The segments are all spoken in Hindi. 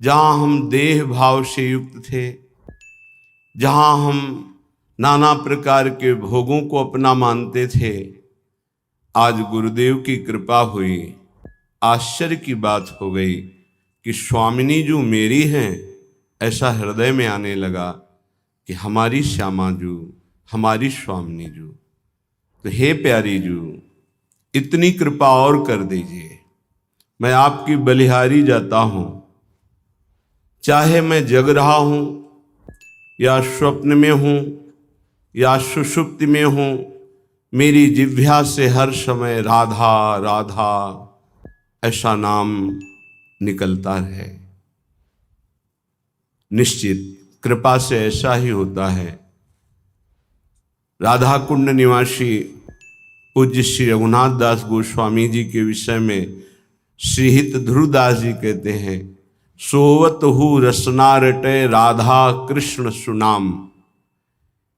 जहाँ हम देह भाव से युक्त थे, जहाँ हम नाना प्रकार के भोगों को अपना मानते थे, आज गुरुदेव की कृपा हुई, आश्चर्य की बात हो गई कि स्वामिनी जो मेरी हैं, ऐसा हृदय में आने लगा कि हमारी श्यामा जू, हमारी स्वामिनी जू। तो हे प्यारी जू, इतनी कृपा और कर दीजिए, मैं आपकी बलिहारी जाता हूँ। चाहे मैं जग रहा हूँ या स्वप्न में हूँ या सुषुप्ति में हूँ, मेरी जिह्वा से हर समय राधा राधा ऐसा नाम निकलता रहे। निश्चित कृपा से ऐसा ही होता है। राधा कुंड निवासी पूज्य श्री रघुनाथ दास गोस्वामी जी के विषय में श्रीहित ध्रुवदास जी कहते हैं, सोवत हु रसना रटे राधा कृष्ण सुनाम।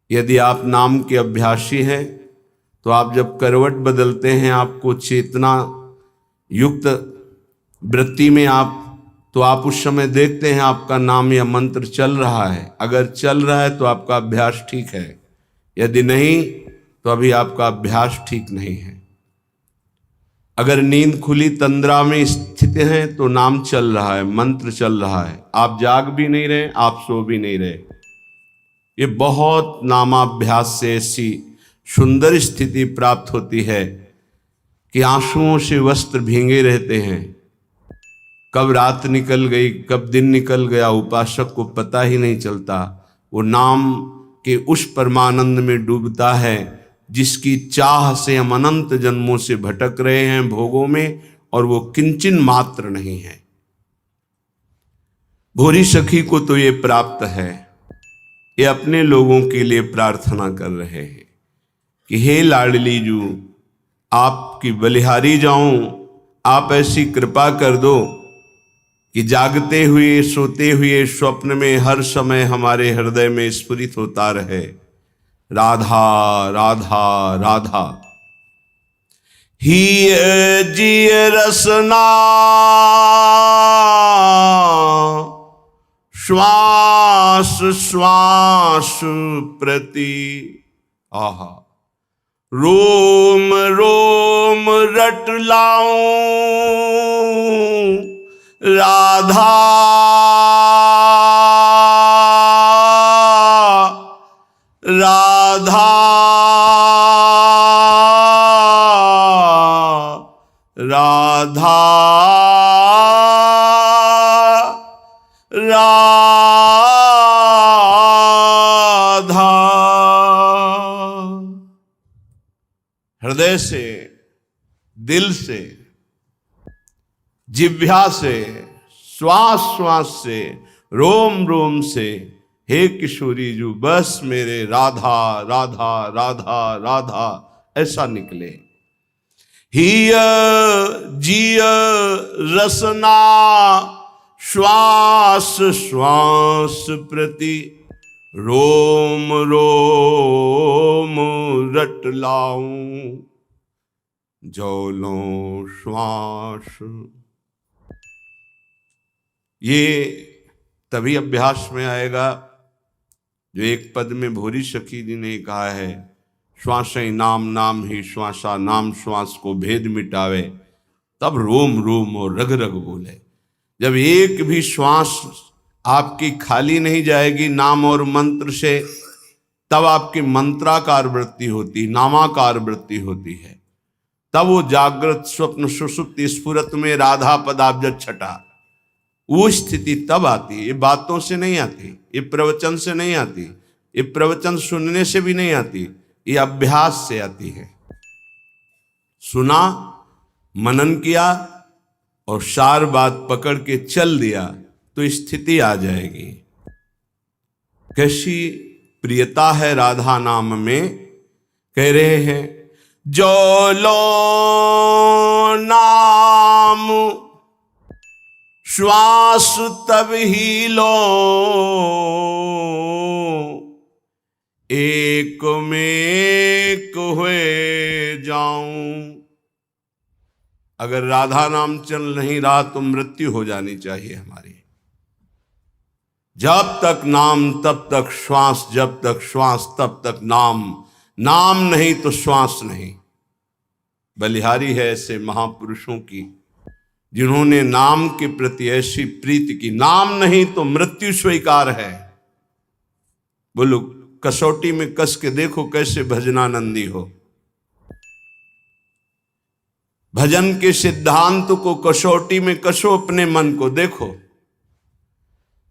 यदि आप नाम के अभ्यासी हैं तो आप जब करवट बदलते हैं, आपको चेतना युक्त वृत्ति में तो आप उस समय देखते हैं आपका नाम या मंत्र चल रहा है। अगर चल रहा है तो आपका अभ्यास ठीक है, यदि नहीं तो अभी आपका अभ्यास ठीक नहीं है। अगर नींद खुली तंद्रा में स्थित हैं तो नाम चल रहा है, मंत्र चल रहा है, आप जाग भी नहीं रहे, आप सो भी नहीं रहे। ये बहुत नामाभ्यास से ऐसी सुंदर स्थिति प्राप्त होती है कि आंसुओं से वस्त्र भींगे रहते हैं। कब रात निकल गई, कब दिन निकल गया, उपासक को पता ही नहीं चलता। वो नाम के उस परमानंद में डूबता है जिसकी चाह से हम अनंत जन्मों से भटक रहे हैं भोगों में, और वो किंचन मात्र नहीं है। भोरी सखी को तो ये प्राप्त है। ये अपने लोगों के लिए प्रार्थना कर रहे हैं कि हे लाडली जू, आपकी बलिहारी जाऊं, आप ऐसी कृपा कर दो कि जागते हुए सोते हुए स्वप्न में हर समय हमारे हृदय में स्फुरित होता रहे राधा राधा राधा। ही जिय रसना श्वास श्वास प्रति, आहा, रोम रोम रट लाऊं राधा राधा राधा राधा। हृदय से, दिल से, जिह्वा से, श्वास श्वास से, रोम रोम से, हे किशोरी जू, बस मेरे राधा राधा राधा राधा ऐसा निकले। हिय जिय रसना श्वास श्वास प्रति, रोम रोम रट लाऊं जौलों श्वास। ये तभी अभ्यास में आएगा जो एक पद में भोरी सखी जी ने कहा है, श्वास ही नाम नाम ही श्वासा, नाम श्वास को भेद मिटावे, तब रोम रोम और रग रग बोले। जब एक भी श्वास आपकी खाली नहीं जाएगी नाम और मंत्र से, तब आपकी मंत्राकार वृत्ति होती, नामाकार वृत्ति होती है। तब वो जागृत स्वप्न सुषुप्ति स्फुरत में राधा पदाब्ज छटा, वो स्थिति तब आती है। ये बातों से नहीं आती, ये प्रवचन से नहीं आती, ये प्रवचन सुनने से भी नहीं आती, ये अभ्यास से आती है। सुना, मनन किया और सार बात पकड़ के चल दिया तो स्थिति आ जाएगी। कैसी प्रियता है राधा नाम में। कह रहे हैं, जो लो नाम श्वास तब ही लो, एक में एक हुए जाऊं। अगर राधा नाम चल नहीं रहा तो मृत्यु हो जानी चाहिए हमारी। जब तक नाम तब तक श्वास, जब तक श्वास तब तक नाम, नाम नहीं तो श्वास नहीं। बलिहारी है ऐसे महापुरुषों की जिन्होंने नाम के प्रति ऐसी प्रीति की। नाम नहीं तो मृत्यु स्वीकार है। बोलो, कसौटी में कस के देखो कैसे भजनानंदी हो। भजन के सिद्धांत को कसौटी में कसो, अपने मन को देखो।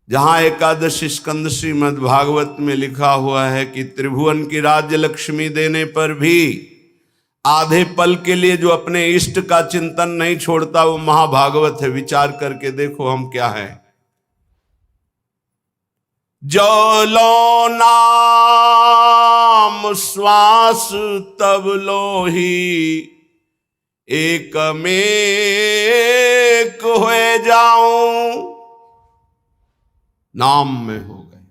जहां एकादश स्कंद श्रीमद् भागवत में लिखा हुआ है कि त्रिभुवन की राज्य लक्ष्मी देने पर भी आधे पल के लिए जो अपने इष्ट का चिंतन नहीं छोड़ता, वो महाभागवत है। विचार करके देखो हम क्या है। जो लो नाम श्वास तब लो ही, एक में एक हुए जाऊं। नाम में हो गए।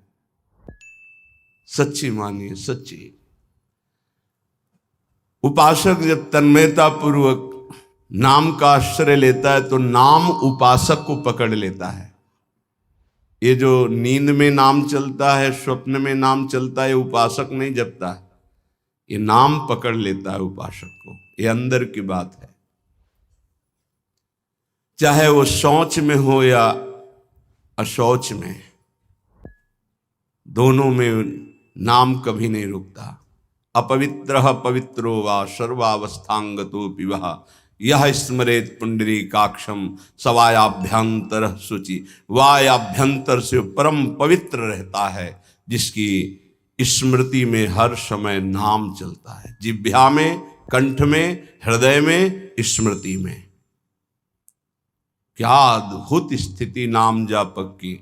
सच्ची मानिए, सच्ची। उपासक जब तन्मयता पूर्वक नाम का आश्रय लेता है तो नाम उपासक को पकड़ लेता है। ये जो नींद में नाम चलता है, स्वप्न में नाम चलता है, उपासक नहीं जपता है, ये नाम पकड़ लेता है उपासक को। ये अंदर की बात है। चाहे वो शौच में हो या अशौच में, दोनों में नाम कभी नहीं रुकता। अपवित्रः पवित्रो वा सर्वावस्थांगतोऽपि वः यह स्मरेत पुंडरीकाक्षम सवायाभ्यंतर शुचि। वायाभ्यंतर से परम पवित्र रहता है जिसकी स्मृति में हर समय नाम चलता है। जिह्वा में, कंठ में, हृदय में, स्मृति में। क्या अद्भुत स्थिति नाम जापक की।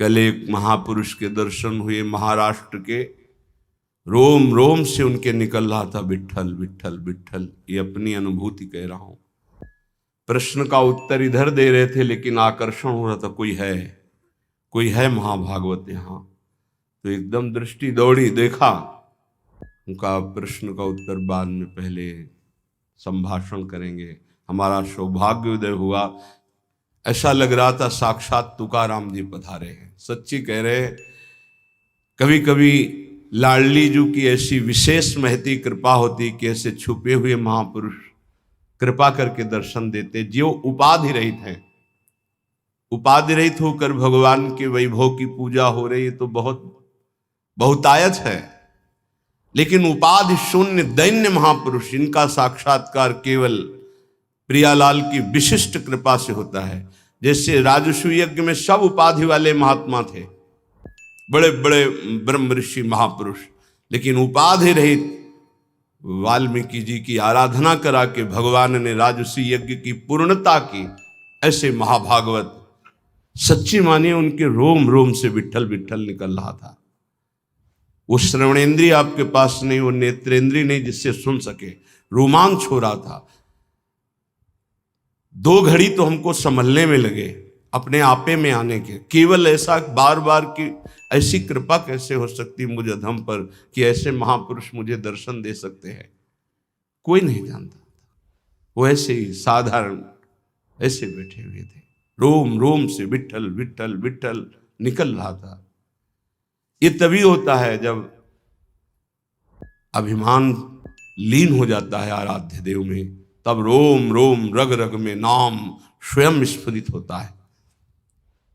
कल एक महापुरुष के दर्शन हुए, महाराष्ट्र के। रोम रोम से उनके निकल रहा था विट्ठल विट्ठल विट्ठल। ये अपनी अनुभूति कह रहा हूं। प्रश्न का उत्तर इधर दे रहे थे लेकिन आकर्षण हो रहा था, कोई है महाभागवत यहाँ। तो एकदम दृष्टि दौड़ी, देखा। उनका प्रश्न का उत्तर बाद में, पहले संभाषण करेंगे। हमारा सौभाग्योदय हुआ। ऐसा लग रहा था साक्षात तुकाराम जी पधारे हैं। सच्ची कह रहे हैं। कभी कभी लाडली जी की ऐसी विशेष महती कृपा होती कि ऐसे छुपे हुए महापुरुष कृपा करके दर्शन देते, जो उपाधि रहित हैं। उपाधि रहित होकर भगवान के वैभव की पूजा हो रही है तो बहुतायत है। लेकिन उपाधि शून्य दैन्य महापुरुष, इनका साक्षात्कार केवल प्रियालाल की विशिष्ट कृपा से होता है। जैसे राजसू यज्ञ में सब उपाधि वाले महात्मा थे, बड़े बड़े ब्रह्म ऋषि महापुरुष, लेकिन उपाधि रहित वाल्मीकि जी की आराधना करा के भगवान ने राजसू यज्ञ की पूर्णता की। ऐसे महाभागवत सच्ची मानिए, उनके रोम रोम से विट्ठल विट्ठल निकल रहा था। वो श्रवणेंद्रिय आपके पास नहीं, वो नेत्रेंद्रिय नहीं जिससे सुन सके। रोमांच हो रहा था। 2 घड़ी तो हमको संभलने में लगे, अपने आपे में आने के। केवल ऐसा बार बार की ऐसी कृपा कैसे हो सकती मुझ अधम पर कि ऐसे महापुरुष मुझे दर्शन दे सकते हैं। कोई नहीं जानता था। वो ऐसे ही साधारण ऐसे बैठे हुए थे। रोम रोम से विट्ठल विट्ठल विट्ठल निकल रहा था। ये तभी होता है जब अभिमान लीन हो जाता है आराध्य देव में, तब रोम रोम रग रग में नाम स्वयं स्फुरित होता है।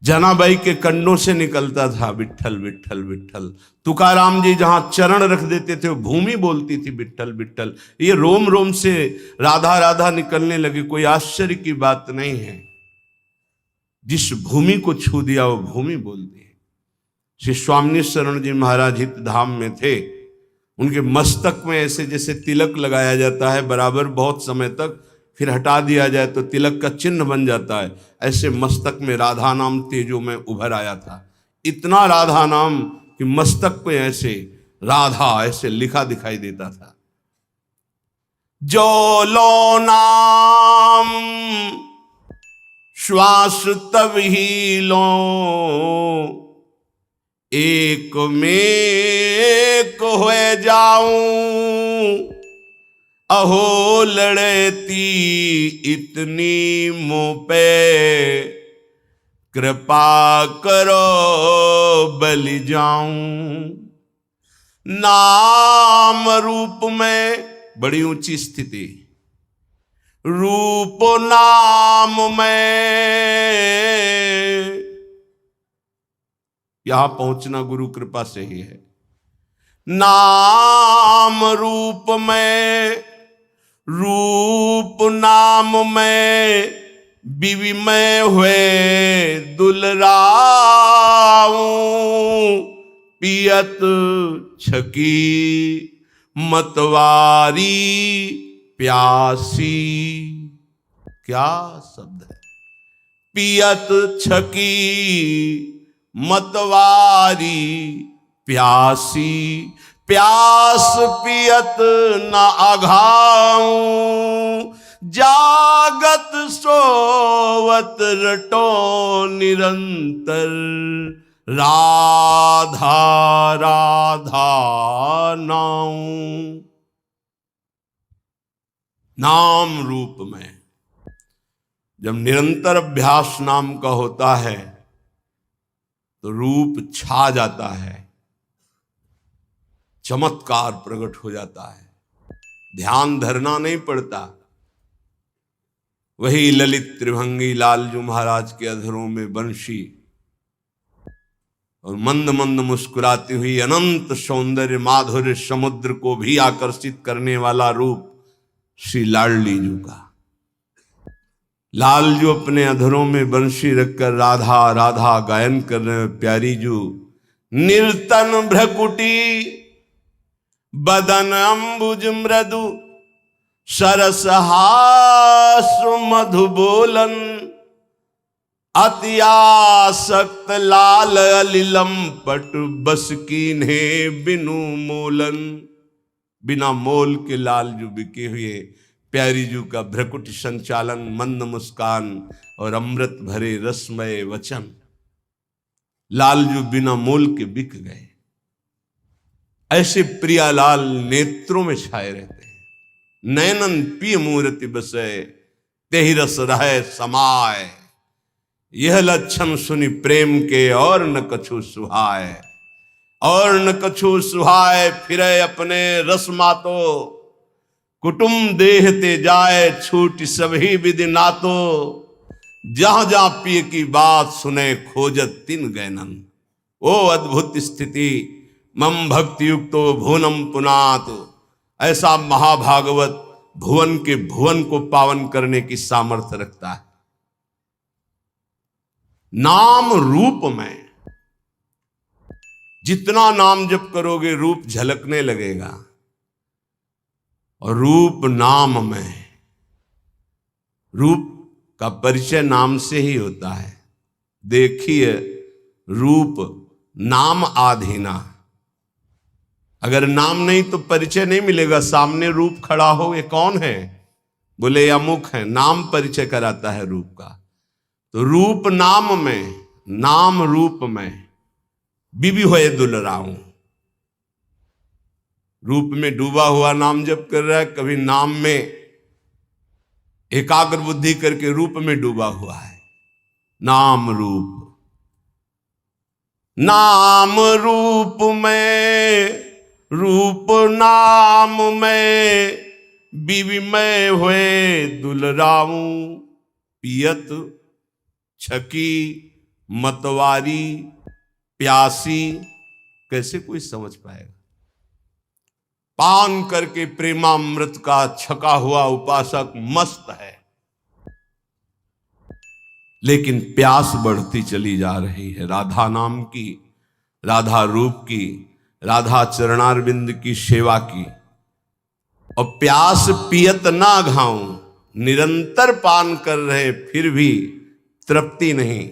जनाबाई के कंडों से निकलता था विट्ठल विट्ठल विट्ठल। तुकाराम जी जहां चरण रख देते थे वो भूमि बोलती थी विट्ठल विट्ठल। ये रोम रोम से राधा राधा निकलने लगी। कोई आश्चर्य की बात नहीं है। जिस भूमि को छू दिया वो भूमि बोलती है। श्री स्वामी शरण जी महाराज हित धाम में थे। उनके मस्तक में ऐसे जैसे तिलक लगाया जाता है बराबर, बहुत समय तक, फिर हटा दिया जाए तो तिलक का चिन्ह बन जाता है। ऐसे मस्तक में राधा नाम तेजो में उभर आया था। इतना राधा नाम कि मस्तक पे ऐसे राधा ऐसे लिखा दिखाई देता था। जो लो नाम श्वास तब ही लो, एक में एक हुए जाऊं। अहो लड़ती इतनी मुँह पे कृपा करो बलि जाऊं। नाम रूप में बड़ी ऊंची स्थिति, रूप नाम में यहां पहुंचना गुरु कृपा से ही है। नाम रूप में, रूप नाम में विविमय हुए दुलराऊं। पियत छकी मतवारी प्यासी, क्या शब्द है। पियत छकी मतवारी प्यासी, प्यास पियत न अघाऊं। जागत सोवत रटो निरंतर, राधा राधा नाऊं। नाम रूप में जब निरंतर अभ्यास नाम का होता है तो रूप छा जाता है, चमत्कार प्रकट हो जाता है, ध्यान धरना नहीं पड़ता। वही ललित त्रिभंगी लालजू महाराज के अधरों में बंशी और मंद मंद मुस्कुराती हुई अनंत सौंदर्य माधुर्य समुद्र को भी आकर्षित करने वाला रूप श्री लाडली जू का। लालजू अपने अधरों में बंशी रखकर राधा राधा गायन कर रहे हैं। प्यारी जू निर्तन भ्रकुटी बदन अंबुज मृदु, सरस हास मधु बोलन, अत्यासक्त लाल अलिलम पट बस कीन्हे बिनु मोलन। बिना मोल के लालजू बिके हुए प्यारी जू का भ्रकुटी संचालन, मंद मुस्कान और अमृत भरे रसमय वचन, लालजू बिना मोल के बिक गए। ऐसे प्रियालाल नेत्रों में छाए रहते हैं। नयनन पिय मूर्ति बसे, तेहि रस रहे समाय। यह लक्षण सुनि प्रेम के और न कछु सुहाय, और न कछु सुहाय। फिरे अपने रस मातो, कुटुम देहते जाए छूट सभी विधि नातो। जहां जहां पिय की बात सुने खोजत तिन गैनन। ओ अद्भुत स्थिति, मम भक्ति युक्तो भुवनम पुनात। ऐसा महाभागवत भुवन के भुवन को पावन करने की सामर्थ्य रखता है। नाम रूप में जितना नाम जप करोगे रूप झलकने लगेगा, और रूप नाम में, रूप का परिचय नाम से ही होता है। देखिए रूप नाम आधीना, अगर नाम नहीं तो परिचय नहीं मिलेगा। सामने रूप खड़ा हो, ये कौन है, बोले अमुक है, नाम परिचय कराता है रूप का। तो रूप नाम में, नाम रूप में बिबी होए दुलराऊं। रूप में डूबा हुआ नाम जप कर रहा है, कभी नाम में एकाग्र बुद्धि करके रूप में डूबा हुआ है। नाम रूप, नाम रूप में, रूप नाम में विविमय हुए दुलराऊं। पियत छकी मतवारी प्यासी, कैसे कोई समझ पाएगा। पान करके प्रेमामृत का छका हुआ उपासक मस्त है, लेकिन प्यास बढ़ती चली जा रही है राधा नाम की, राधा रूप की, राधा चरणारविंद की सेवा की। और प्यास पियत ना घाऊं, निरंतर पान कर रहे फिर भी तृप्ति नहीं।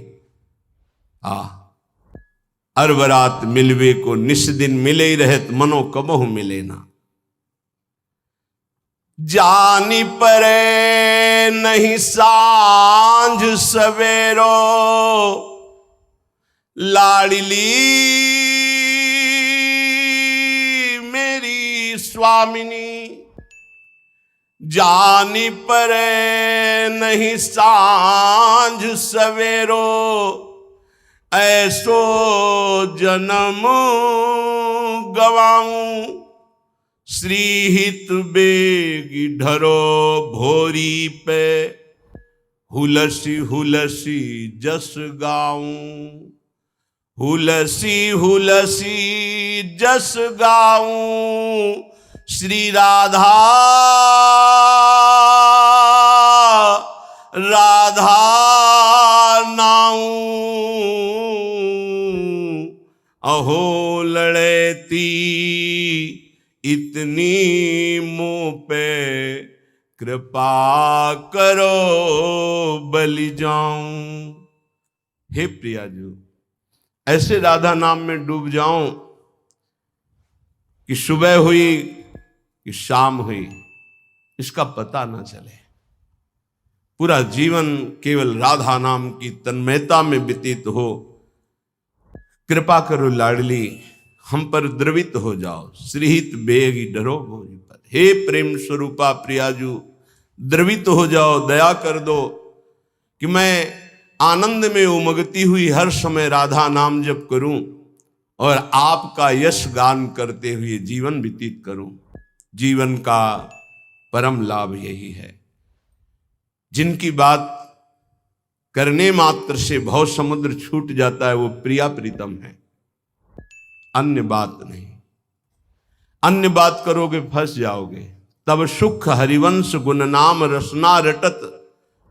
अरबरात मिलवे को निस दिन मिले ही रहत, मनो कबहु मिले ना। जानी परे नहीं सांझ सवेरो, लाडली मेरी स्वामिनी। जानी परे नहीं सांझ सवेरो, ऐसो जन्म गवाऊं। श्रीहित बेगी ढरो भोरी पे, हुलसी हुलसी जस गाऊं। हुलसी हुलसी जस गाऊं, श्री राधा राधा नाऊं। अहो लड़ती इतनी मुँह पे, कृपा करो बलि जाऊं। हे प्रियाजू, ऐसे राधा नाम में डूब जाऊं कि सुबह हुई कि शाम हुई इसका पता ना चले। पूरा जीवन केवल राधा नाम की तन्मयता में व्यतीत हो। कृपा करो लाडली, हम पर द्रवित हो जाओ। श्रीहित बेगी डरो भोरी पर। हे प्रेम स्वरूपा प्रियाजू, द्रवित हो जाओ, दया कर दो कि मैं आनंद में उमगती हुई हर समय राधा नाम जप करूं और आपका यश गान करते हुए जीवन व्यतीत करूं। जीवन का परम लाभ यही है। जिनकी बात करने मात्र से भव समुद्र छूट जाता है वो प्रिया प्रीतम है, अन्य बात नहीं। अन्य बात करोगे फंस जाओगे। तब सुख हरिवंश गुण नाम रसना रटत,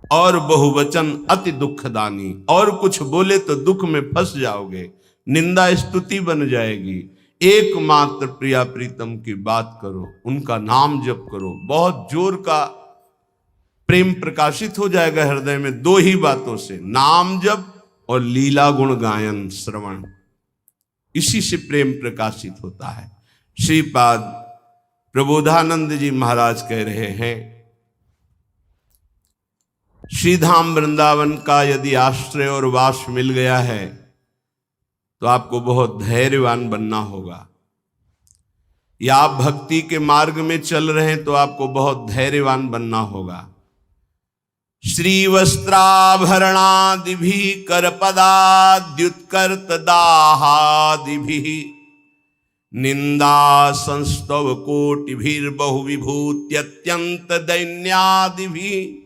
और बहुवचन अति दुखदानी। और कुछ बोले तो दुख में फंस जाओगे, निंदा स्तुति बन जाएगी। एकमात्र प्रिया प्रीतम की बात करो, उनका नाम जप करो, बहुत जोर का प्रेम प्रकाशित हो जाएगा हृदय में। दो ही बातों से, नाम जप और लीला गुण गायन श्रवण, इसी से प्रेम प्रकाशित होता है। श्रीपाद प्रबोधानंद जी महाराज कह रहे हैं, श्रीधाम वृंदावन का यदि आश्रय और वास मिल गया है तो आपको बहुत धैर्यवान बनना होगा। या आप भक्ति के मार्ग में चल रहे हैं तो आपको बहुत धैर्यवान बनना होगा। श्री वस्त्राभरणादिभि करपदाद्युत्कर्त दाहादिभि, निंदा संस्तव कोटिभिर्बहु विभूत्यत्यंत दैन्यादिभि,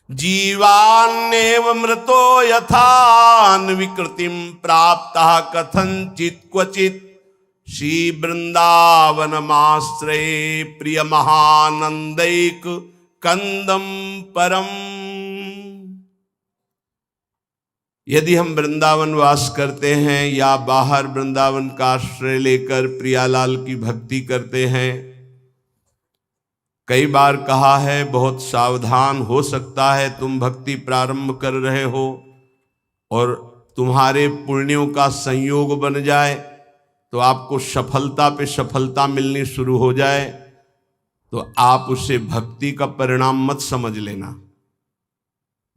जीवान्नेव मृतो यथान विकृतिम प्राप्तः कथंचित् क्वचित्, श्री वृंदावनमाश्रये प्रिय महानंदैक कंदम परम। यदि हम वृंदावन वास करते हैं या बाहर वृंदावन का आश्रय लेकर प्रियालाल की भक्ति करते हैं, कई बार कहा है बहुत सावधान हो सकता है तुम भक्ति प्रारंभ कर रहे हो और तुम्हारे पुण्यों का संयोग बन जाए तो आपको सफलता पे सफलता मिलनी शुरू हो जाए, तो आप उसे भक्ति का परिणाम मत समझ लेना।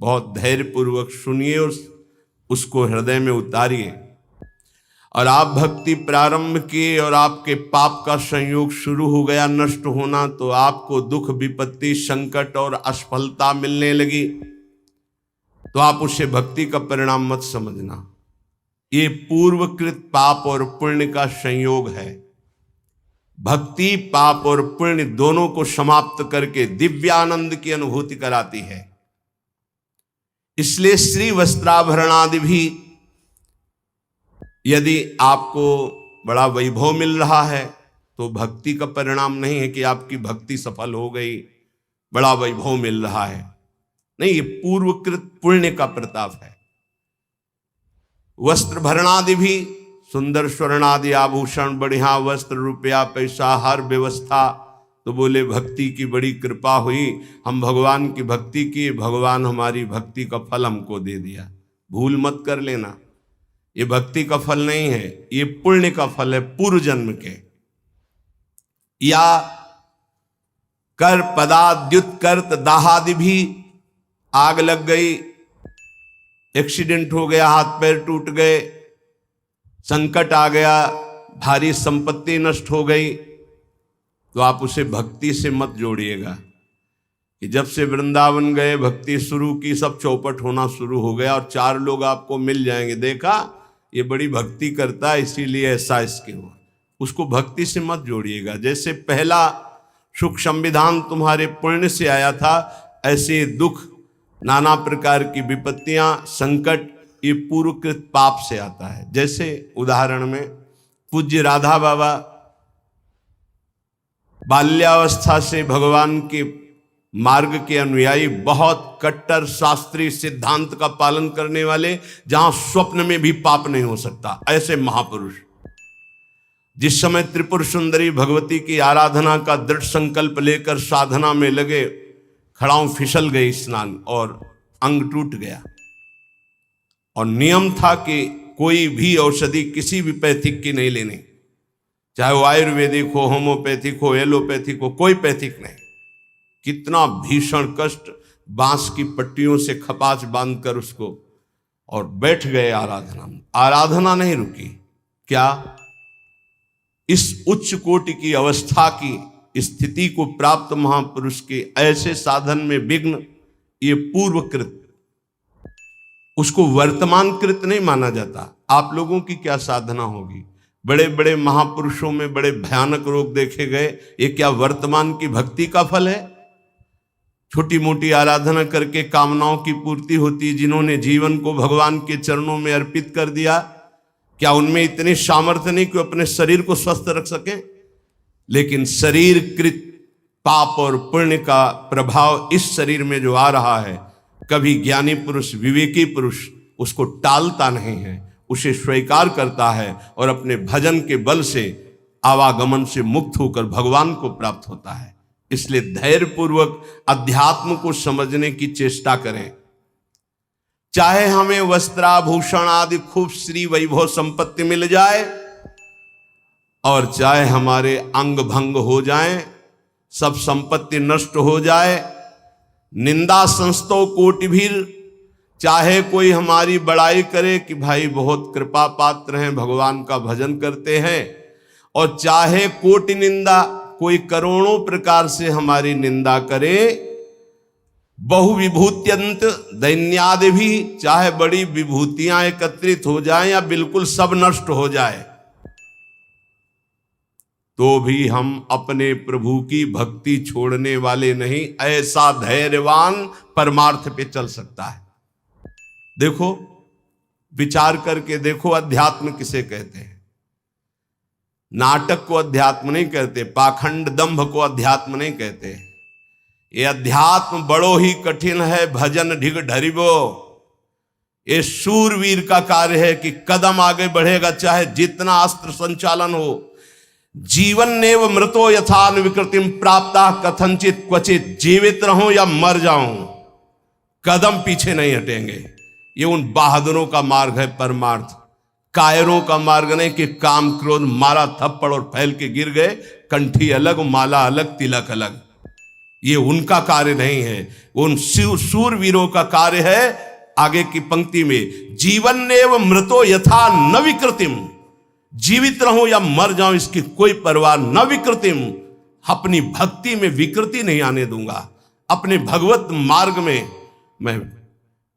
बहुत धैर्यपूर्वक सुनिए और उसको हृदय में उतारिए। और आप भक्ति प्रारंभ किए और आपके पाप का संयोग शुरू हो गया नष्ट होना, तो आपको दुख विपत्ति संकट और असफलता मिलने लगी, तो आप उसे भक्ति का परिणाम मत समझना। ये पूर्वकृत पाप और पुण्य का संयोग है। भक्ति पाप और पुण्य दोनों को समाप्त करके दिव्यानंद की अनुभूति कराती है। इसलिए श्री वस्त्राभरणादि भी, यदि आपको बड़ा वैभव मिल रहा है तो भक्ति का परिणाम नहीं है कि आपकी भक्ति सफल हो गई, बड़ा वैभव मिल रहा है, नहीं, ये पूर्वकृत पुण्य का प्रताप है। वस्त्र भरणादि भी, सुंदर स्वर्णादि आभूषण, बढ़िया वस्त्र, रुपया पैसा, हर व्यवस्था, तो बोले भक्ति की बड़ी कृपा हुई, हम भगवान की भक्ति की, भगवान हमारी भक्ति का फल हमको दे दिया। भूल मत कर लेना, ये भक्ति का फल नहीं है, ये पुण्य का फल है पूर्व जन्म के। या कर पदाद्युत कर्त दाहादि भी, आग लग गई, एक्सीडेंट हो गया, हाथ पैर टूट गए, संकट आ गया, भारी संपत्ति नष्ट हो गई, तो आप उसे भक्ति से मत जोड़िएगा। कि जब से वृंदावन गए, भक्ति शुरू की, सब चौपट होना शुरू हो गया और 4 लोग आपको मिल जाएंगे। देखा ये बड़ी भक्ति करता है इसीलिए ऐसा इसके हुआ। उसको भक्ति से मत जोड़िएगा। जैसे पहला सुख संविधान तुम्हारे पुण्य से आया था, ऐसे दुख, नाना प्रकार की विपत्तियां, संकट, ये पूर्वकृत पाप से आता है। जैसे उदाहरण में पूज्य राधा बाबा बाल्यावस्था से भगवान के मार्ग के अनुयायी, बहुत कट्टर शास्त्रीय सिद्धांत का पालन करने वाले, जहां स्वप्न में भी पाप नहीं हो सकता, ऐसे महापुरुष जिस समय त्रिपुर सुंदरी भगवती की आराधना का दृढ़ संकल्प लेकर साधना में लगे, खड़ाऊं फिसल गई स्नान और अंग टूट गया। और नियम था कि कोई भी औषधि किसी भी पैथिक की नहीं लेनी, चाहे वो आयुर्वेदिक हो, होम्योपैथिक हो, एलोपैथिक हो, कोई पैथिक नहीं। कितना भीषण कष्ट, बांस की पट्टियों से खपाच बांधकर उसको, और बैठ गए आराधना में। आराधना नहीं रुकी। क्या इस उच्च कोटि की अवस्था की स्थिति को प्राप्त महापुरुष के ऐसे साधन में विघ्न, ये पूर्वकृत, उसको वर्तमानकृत नहीं माना जाता। आप लोगों की क्या साधना होगी? बड़े बड़े महापुरुषों में बड़े भयानक रोग देखे गए, ये क्या वर्तमान की भक्ति का फल है? छोटी मोटी आराधना करके कामनाओं की पूर्ति होती, जिन्होंने जीवन को भगवान के चरणों में अर्पित कर दिया, क्या उनमें इतनी सामर्थ्य नहीं कि अपने शरीर को स्वस्थ रख सकें? लेकिन शरीर कृत पाप और पुण्य का प्रभाव इस शरीर में जो आ रहा है, कभी ज्ञानी पुरुष, विवेकी पुरुष उसको टालता नहीं है, उसे स्वीकार करता है और अपने भजन के बल से, आवागमन से मुक्त होकर भगवान को प्राप्त होता है। इसलिए धैर्यपूर्वक अध्यात्म को समझने की चेष्टा करें। चाहे हमें वस्त्राभूषण आदि खूब श्री वैभव संपत्ति मिल जाए, और चाहे हमारे अंग भंग हो जाए, सब संपत्ति नष्ट हो जाए, निंदा संस्तो कोटिभीर, चाहे कोई हमारी बड़ाई करे कि भाई बहुत कृपा पात्र हैं, भगवान का भजन करते हैं, और चाहे कोटि निंदा, कोई करोड़ों प्रकार से हमारी निंदा करे, बहु विभूत्यंत दैन्यादि भी, चाहे बड़ी विभूतियां एकत्रित हो जाएं या बिल्कुल सब नष्ट हो जाए, तो भी हम अपने प्रभु की भक्ति छोड़ने वाले नहीं। ऐसा धैर्यवान परमार्थ पे चल सकता है। देखो, विचार करके देखो, अध्यात्म किसे कहते हैं? नाटक को अध्यात्म नहीं कहते, पाखंड दंभ को अध्यात्म नहीं कहते। ये अध्यात्म बड़ो ही कठिन है, भजन ढिग ढरिबो। ये शूरवीर का कार्य है कि कदम आगे बढ़ेगा, चाहे जितना अस्त्र संचालन हो। जीवन नेव मृतो यथान विकृतिम प्राप्ता कथनचित क्वचित, जीवित रहूं या मर जाऊं, कदम पीछे नहीं हटेंगे। ये उन बहादुरों का मार्ग है परमार्थ, कायरों का मार्ग नहीं कि काम क्रोध मारा थप्पड़ और फैल के गिर गए, कंठी अलग, माला अलग, तिलक अलग। ये उनका कार्य नहीं है, उन शूरवीरों का कार्य है। आगे की पंक्ति में, जीवन नेव मृतो यथा न विकृतिम, जीवित रहूं या मर जाऊं इसकी कोई परवाह न विकृतिम, अपनी भक्ति में विकृति नहीं आने दूंगा, अपने भगवत मार्ग में मैं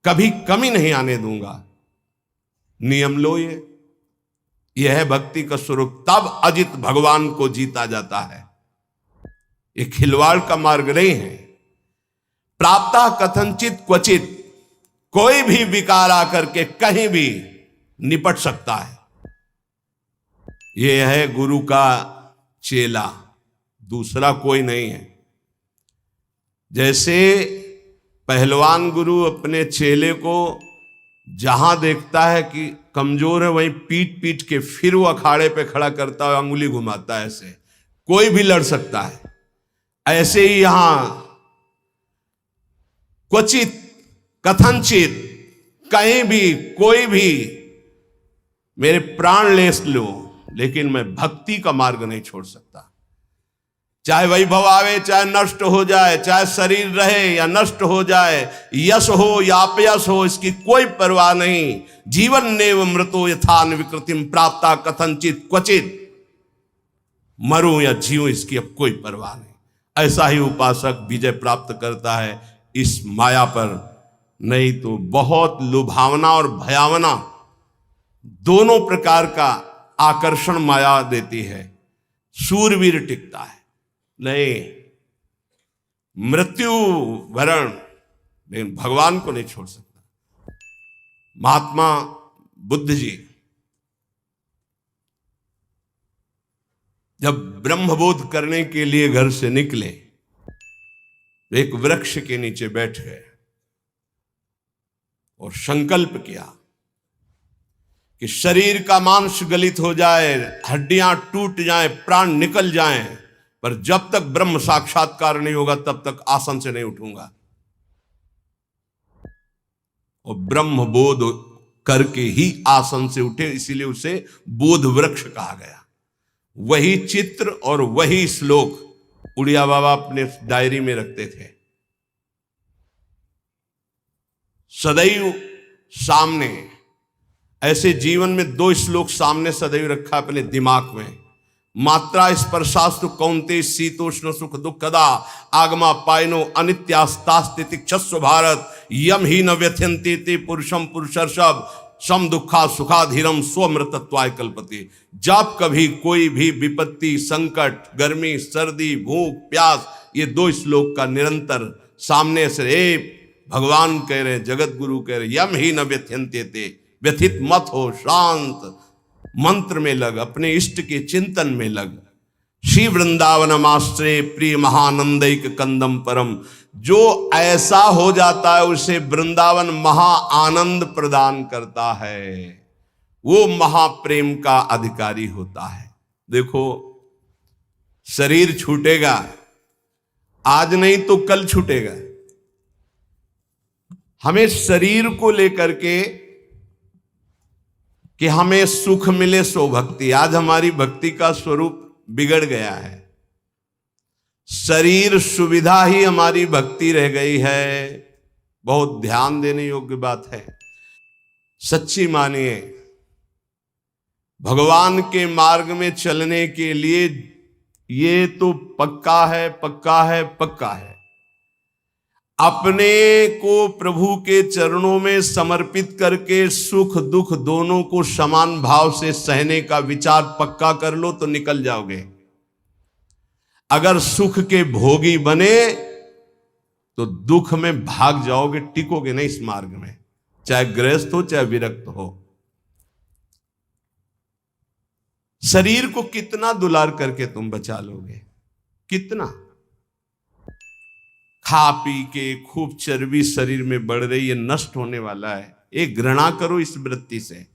कभी कमी नहीं आने दूंगा। नियम लो, ये है भक्ति का स्वरूप। तब अजित भगवान को जीता जाता है। ये खिलवाड़ का मार्ग नहीं है। प्राप्ता कथनचित क्वचित, कोई भी विकार आकर के कहीं भी निपट सकता है। यह है गुरु का चेला, दूसरा कोई नहीं है। जैसे पहलवान गुरु अपने चेले को जहां देखता है कि कमजोर है, वहीं पीट पीट के फिर वो अखाड़े पे खड़ा करता है, अंगुली घुमाता है। ऐसे कोई भी लड़ सकता है। ऐसे ही यहां क्वचित कथनचित, कहीं भी कोई भी मेरे प्राण ले लो, लेकिन मैं भक्ति का मार्ग नहीं छोड़ सकता। चाहे वैभव आवे, चाहे नष्ट हो जाए, चाहे शरीर रहे या नष्ट हो जाए, यश हो या अपयश हो, इसकी कोई परवाह नहीं। जीवन नेव मृतो यथान विकृतिम प्राप्ता कथनचित क्वचित, मरूं या जीऊं इसकी अब कोई परवाह नहीं। ऐसा ही उपासक विजय प्राप्त करता है इस माया पर। नहीं तो बहुत लुभावना और भयावना दोनों प्रकार का आकर्षण माया देती है। शूरवीर टिकता है, नहीं मृत्यु वरण, लेकिन भगवान को नहीं छोड़ सकता। महात्मा बुद्ध जी जब ब्रह्मबोध करने के लिए घर से निकले, एक वृक्ष के नीचे बैठ गए और संकल्प किया कि शरीर का मांस गलित हो जाए, हड्डियां टूट जाएं, प्राण निकल जाएं, पर जब तक ब्रह्म साक्षात्कार नहीं होगा तब तक आसन से नहीं उठूंगा। और ब्रह्म बोध करके ही आसन से उठे, इसीलिए उसे बोध वृक्ष कहा गया। वही चित्र और वही श्लोक उड़िया बाबा अपने डायरी में रखते थे। सदैव सामने, ऐसे जीवन में 2 श्लोक सामने सदैव रखा अपने दिमाग में। मात्रा स्पर्शास्तु कौन्ते शीतोष्ण सुख दुखदा आगमा पायनो अनित्यास्तास्ति क्षस्व भारत यम ही न व्यथ्यन्ते ते पुरुषम पुरुषर्षभ सम दुखा सुखाधीरम स्वमृतत्वाय कल्पते। जब कभी कोई भी विपत्ति, संकट, गर्मी, सर्दी, भूख, प्यास, ये 2 श्लोक का निरंतर सामने से भगवान कह रहे, जगत गुरु कह रहे, यम ही न व्यथ्यन्ते ते, व्यथित मत हो, शांत मंत्र में लग, अपने इष्ट के चिंतन में लग। श्री वृंदावनमाश्रय प्रिय महानंदैक कंदम परम, जो ऐसा हो जाता है उसे वृंदावन महा आनंद प्रदान करता है, वो महाप्रेम का अधिकारी होता है। देखो, शरीर छूटेगा, आज नहीं तो कल छूटेगा। हमें शरीर को लेकर के कि हमें सुख मिले सो भक्ति, आज हमारी भक्ति का स्वरूप बिगड़ गया है। शरीर सुविधा ही हमारी भक्ति रह गई है। बहुत ध्यान देने योग्य बात है। सच्ची मानिए, भगवान के मार्ग में चलने के लिए ये तो पक्का है, पक्का है, पक्का है। अपने को प्रभु के चरणों में समर्पित करके सुख दुख दोनों को समान भाव से सहने का विचार पक्का कर लो तो निकल जाओगे। अगर सुख के भोगी बने तो दुख में भाग जाओगे, टिकोगे नहीं इस मार्ग में, चाहे गृहस्थ हो चाहे विरक्त हो। शरीर को कितना दुलार करके तुम बचा लोगे, कितना? खा पी के खूब चर्बी शरीर में बढ़ रही है, नष्ट होने वाला है। एक घृणा करो इस वृत्ति से।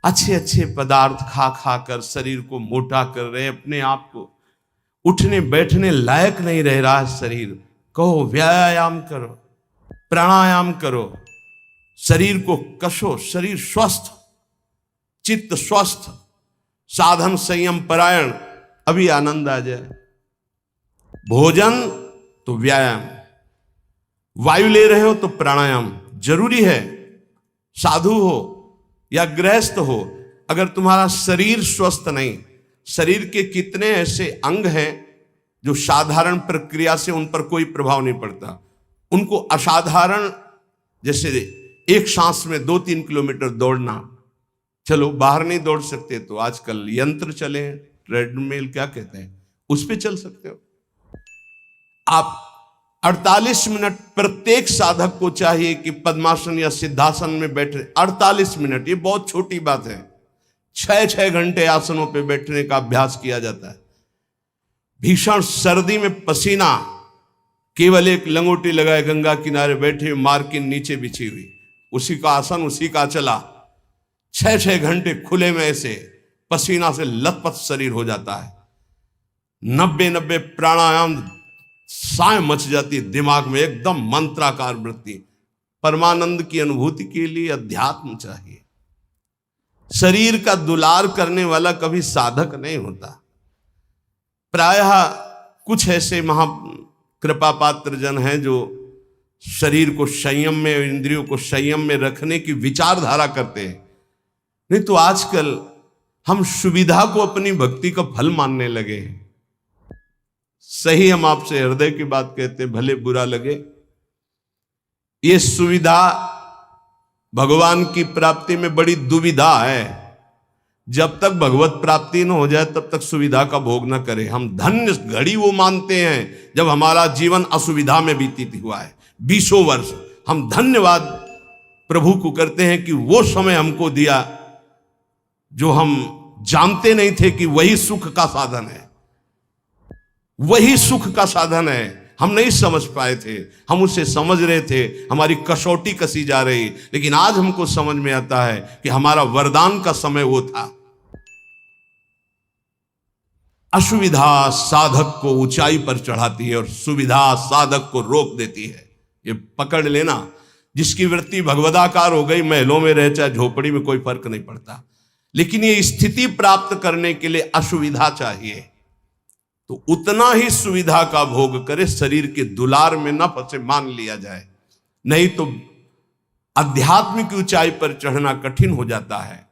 अच्छे अच्छे पदार्थ खा खा कर शरीर को मोटा कर रहे, अपने आप को उठने बैठने लायक नहीं रह रहा है शरीर। कहो व्यायाम करो, प्राणायाम करो, शरीर को कसो, शरीर स्वस्थ, चित्त स्वस्थ, साधन संयम परायण, अभी आनंद आ जाए। भोजन तो व्यायाम, वायु ले रहे हो तो प्राणायाम जरूरी है। साधु हो या गृहस्थ हो, अगर तुम्हारा शरीर स्वस्थ नहीं, शरीर के कितने ऐसे अंग हैं जो साधारण प्रक्रिया से उन पर कोई प्रभाव नहीं पड़ता, उनको असाधारण, जैसे एक सांस में 2-3 किलोमीटर दौड़ना, चलो बाहर नहीं दौड़ सकते तो आजकल यंत्र चले हैं, ट्रेडमिल क्या कहते हैं, उस पे चल सकते हो आप। 48 मिनट प्रत्येक साधक को चाहिए कि पद्मासन या सिद्धासन में बैठे 48 मिनट। ये बहुत छोटी बात है। 6-6 घंटे आसनों पे बैठने का अभ्यास किया जाता है। भीषण सर्दी में पसीना, केवल एक लंगोटी लगाए गंगा किनारे बैठे, मार्किन नीचे बिछी हुई, उसी का आसन, उसी का चला, 6-6 घंटे खुले में ऐसे पसीना से लथपथ शरीर हो जाता है। 90 प्राणायाम, साय मच जाती है दिमाग में, एकदम मंत्राकार वृत्ति। परमानंद की अनुभूति के लिए अध्यात्म चाहिए। शरीर का दुलार करने वाला कभी साधक नहीं होता। प्रायः कुछ ऐसे महा कृपा पात्र जन हैं जो शरीर को संयम में, इंद्रियों को संयम में रखने की विचारधारा करते हैं। नहीं तो आजकल हम सुविधा को अपनी भक्ति का फल मानने लगे हैं। सही हम आपसे हृदय की बात कहते हैं, भले बुरा लगे। ये सुविधा भगवान की प्राप्ति में बड़ी दुविधा है। जब तक भगवत प्राप्ति न हो जाए तब तक सुविधा का भोग न करें। हम धन्य घड़ी वो मानते हैं जब हमारा जीवन असुविधा में बीतित हुआ है, 20 वर्ष। हम धन्यवाद प्रभु को करते हैं कि वो समय हमको दिया जो हम जानते नहीं थे कि वही सुख का साधन है, वही सुख का साधन है। हम नहीं समझ पाए थे, हम उसे समझ रहे थे, हमारी कसौटी कसी जा रही, लेकिन आज हमको समझ में आता है कि हमारा वरदान का समय वो था। असुविधा साधक को ऊंचाई पर चढ़ाती है और सुविधा साधक को रोक देती है। ये पकड़ लेना। जिसकी वृत्ति भगवदाकार हो गई, महलों में रहे चाहे झोपड़ी में, कोई फर्क नहीं पड़ता। लेकिन ये स्थिति प्राप्त करने के लिए असुविधा चाहिए, तो उतना ही सुविधा का भोग करे, शरीर के दुलार में न फंसे, मान लिया जाए। नहीं तो आध्यात्मिक ऊंचाई पर चढ़ना कठिन हो जाता है।